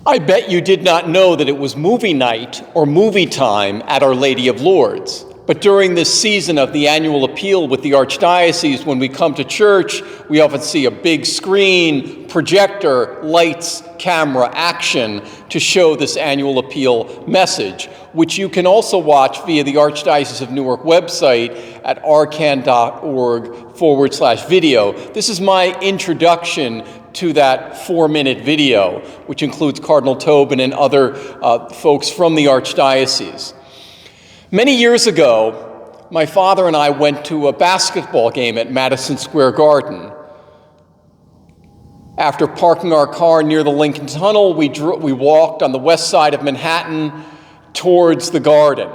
I bet you did not know that it was movie night or movie time at Our Lady of Lourdes. But during this season of the annual appeal with the Archdiocese, when we come to church, we often see a big screen, projector, lights, camera, action to show this annual appeal message, which you can also watch via the Archdiocese of Newark website at arcan.org/video. This is my introduction to that 4-minute video, which includes Cardinal Tobin and other folks from the Archdiocese. Many years ago, my father and I went to a basketball game at Madison Square Garden. After parking our car near the Lincoln Tunnel, we walked on the west side of Manhattan towards the garden.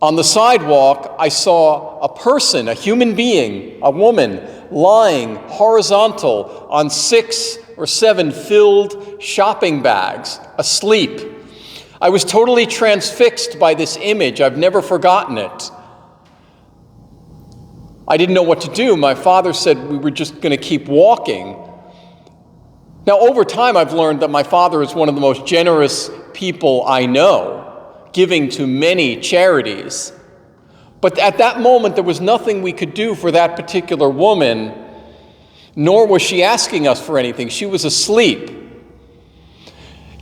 On the sidewalk, I saw a person, a human being, a woman, lying horizontal on 6 or 7 filled shopping bags, asleep. I was totally transfixed by this image. I've never forgotten it. I didn't know what to do. My father said we were just going to keep walking. Now, over time, I've learned that my father is one of the most generous people I know, giving to many charities. But at that moment, there was nothing we could do for that particular woman, nor was she asking us for anything. She was asleep.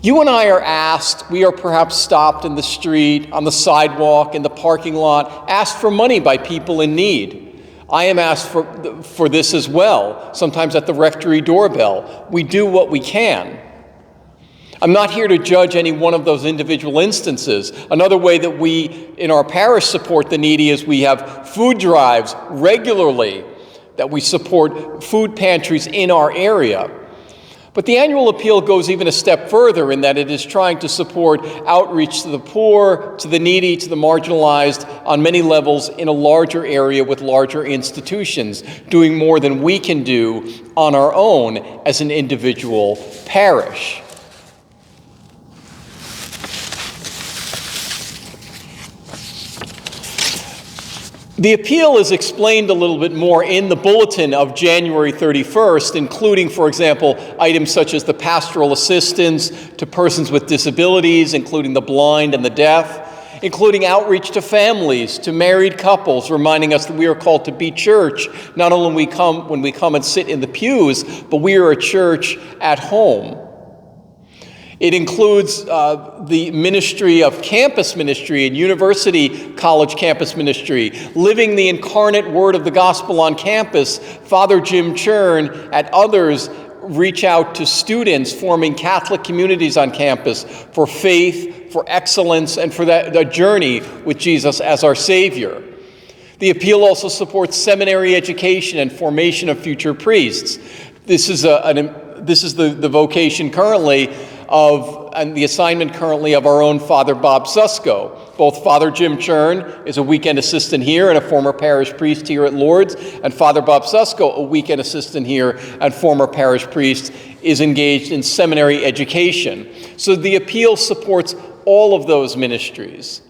You and I are asked, we are perhaps stopped in the street, on the sidewalk, in the parking lot, asked for money by people in need. I am asked for this as well, sometimes at the rectory doorbell. We do what we can. I'm not here to judge any one of those individual instances. Another way that we in our parish support the needy is we have food drives regularly, that we support food pantries in our area. But the annual appeal goes even a step further in that it is trying to support outreach to the poor, to the needy, to the marginalized on many levels in a larger area with larger institutions, doing more than we can do on our own as an individual parish. The appeal is explained a little bit more in the bulletin of January 31st, including, for example, items such as the pastoral assistance to persons with disabilities, including the blind and the deaf, including outreach to families, to married couples, reminding us that we are called to be church, not only when we come and sit in the pews, but we are a church at home. It includes the ministry of campus ministry and university college campus ministry, living the incarnate word of the gospel on campus. Father Jim Churn and others reach out to students forming Catholic communities on campus for faith, for excellence, and for the journey with Jesus as our Savior. The appeal also supports seminary education and formation of future priests. This is the vocation currently and the assignment currently of our own Father Bob Susko. Both Father Jim Churn is a weekend assistant here and a former parish priest here at Lourdes, and Father Bob Susko, a weekend assistant here and former parish priest, is engaged in seminary education. So the appeal supports all of those ministries.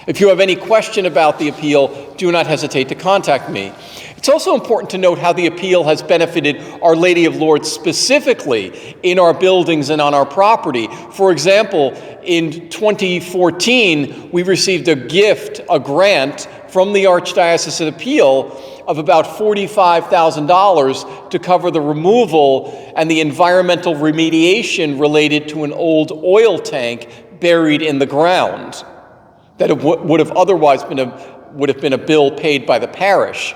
If you have any question about the appeal, do not hesitate to contact me. It's also important to note how the appeal has benefited Our Lady of Lourdes specifically in our buildings and on our property. For example, in 2014, we received a grant from the Archdiocesan Appeal of about $45,000 to cover the removal and the environmental remediation related to an old oil tank buried in the ground that would have otherwise been a bill paid by the parish.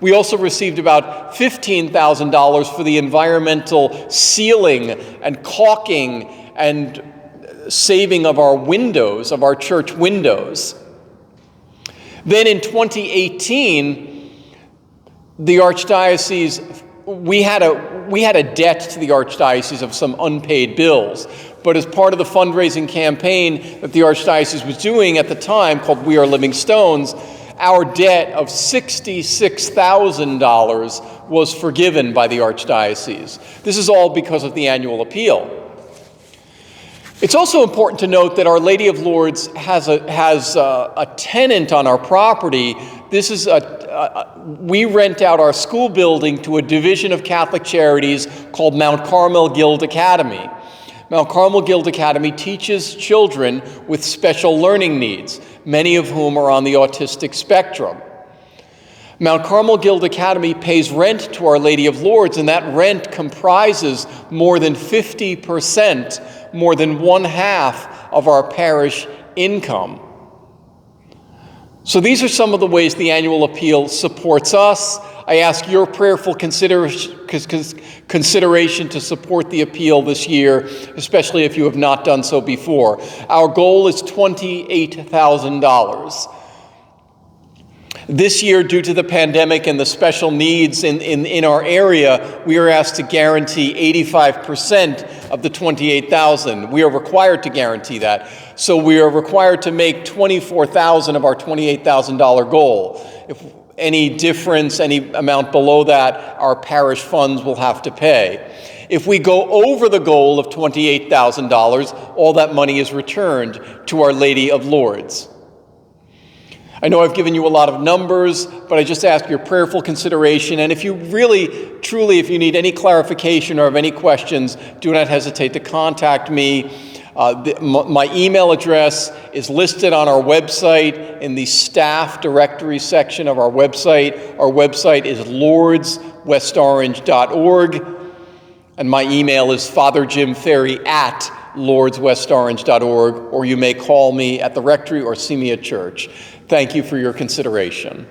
We also received about $15,000 for the environmental sealing and caulking and saving of our windows, of our church windows. Then in 2018, the Archdiocese, we had a debt to the Archdiocese of some unpaid bills. But as part of the fundraising campaign that the Archdiocese was doing at the time, called We Are Living Stones, our debt of $66,000 was forgiven by the Archdiocese. This is all because of the annual appeal. It's also important to note that Our Lady of Lourdes has a tenant on our property. This is we rent out our school building to a division of Catholic Charities called Mount Carmel Guild Academy. Mount Carmel Guild Academy teaches children with special learning needs, many of whom are on the autistic spectrum. Mount Carmel Guild Academy pays rent to Our Lady of Lourdes, and that rent comprises more than 50%, more than one half of our parish income. So these are some of the ways the annual appeal supports us. I ask your prayerful consideration to support the appeal this year, especially if you have not done so before. Our goal is $28,000. This year, due to the pandemic and the special needs in our area, we are asked to guarantee 85% of the $28,000. We are required to guarantee that. So we are required to make $24,000 of our $28,000 goal. If any difference, any amount below that, our parish funds will have to pay. If we go over the goal of $28,000, all that money is returned to Our Lady of Lourdes. I know I've given you a lot of numbers, but I just ask your prayerful consideration. And if you really, truly, if you need any clarification or have any questions, do not hesitate to contact me. My email address is listed on our website in the staff directory section of our website. Our website is lordswestorange.org, and my email is fatherjimferry@lordswestorange.org, or you may call me at the rectory or see me at church. Thank you for your consideration.